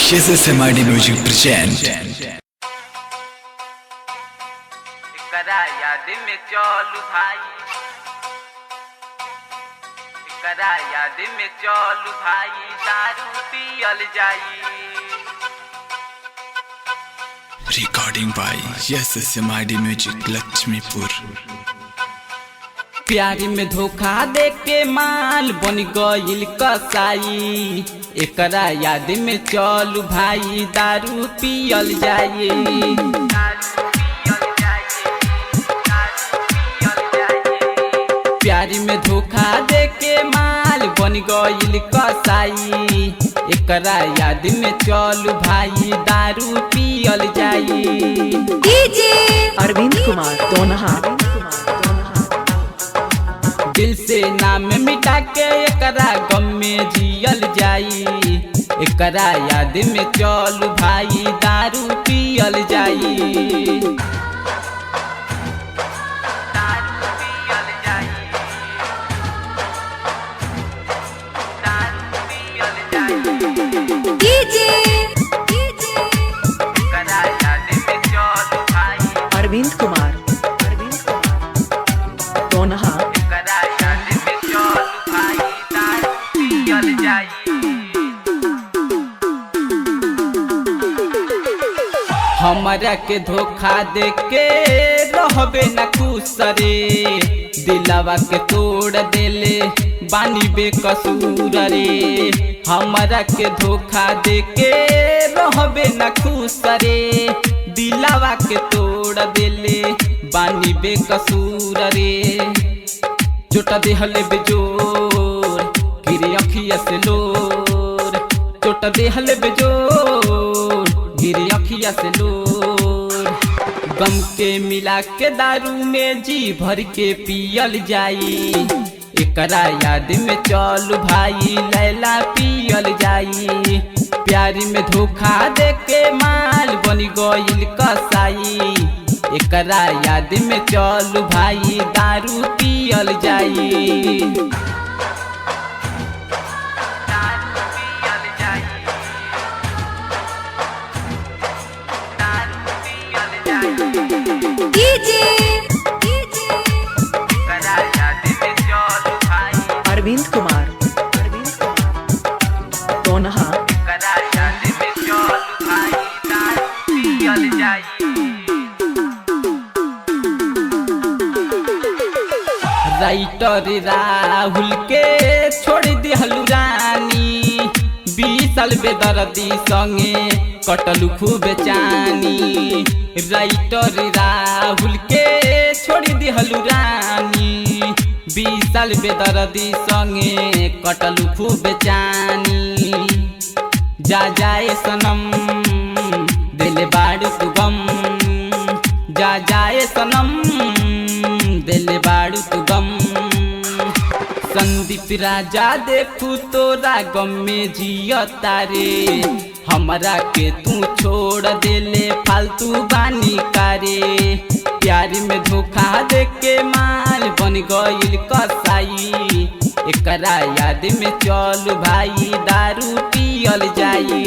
Yes, SMID Music present. करा याद में चलू भाई, करा याद में चलू भाई, दारू पियल जाई। Recording by Yes, SMID Music Lakshmipur. प्यारी में धोखा दे के माल बन गइल कसाई, एकरा याद में चलू भाई, दारू पियल जाई। प्यारी में धोखा दे के माल बन गइल कसाई, एकरा याद में चलू भाई, दारू पियल जाई। डीजे अरविंद कुमार दोनहा दिल से नाम मिटा के एकरा गम में जियल जाई, एकरा याद में चलू भाई, दारू पियल जाई। दारू पियल जाई, दारू पियल जाई। डीजे एकरा याद में चलू भाई, अरविंद कुमार दोनहा एकरा याद में चलू भाई, दारू पियल जाई। हमरा के धोखा दे के रहबे न खुश रे, दिलवा के तोड़ देले बानी बेकसूर रे। हमरा के धोखा दे के रहबे न खुश रे, दिलवा के तोड़ देले बानी बेकसूर रे। चोटा देहले बेजोर गिरी अखिया से लोर, चोटा देहले बेजोर गिरी अखिया से लोर। गम के मिला के दारू में जी भर के पियल जाई, एकरा याद में चलू भाई, लैला पियल जाई। प्यारी में धोखा दे के माल बन गइल कसाई, एकरा याद में चलू भाई, दारू पियल जाई। दारू पियल जाई, दारू पियल जाई। डीजे एकरा याद में चलू भाई, अरविंद कुमार दोनहा एकरा याद में चलू भाई, दारू पियल जाई। राइटर राहुल के छोड़ दिहलु रानी, 20 साल बेदर्दी संगे कटलु खूब चानी। राइटर राहुल के छोड़ दिहलु रानी, 20 साल बेदर्दी संगे कटलु खूब चानी। जा जाए सनम दिल बाड़ू तू गम, जा जाए सनम दिल बाड़ू तू गम। संदीप राजा देखू तोरा गम में जियता रे, हमरा के तू छोड़ देले फालतू बानी कारे। प्यार में धोखा दे के माल बन गइल कसाई, एकरा याद में चलू भाई, दारू पियल जाई।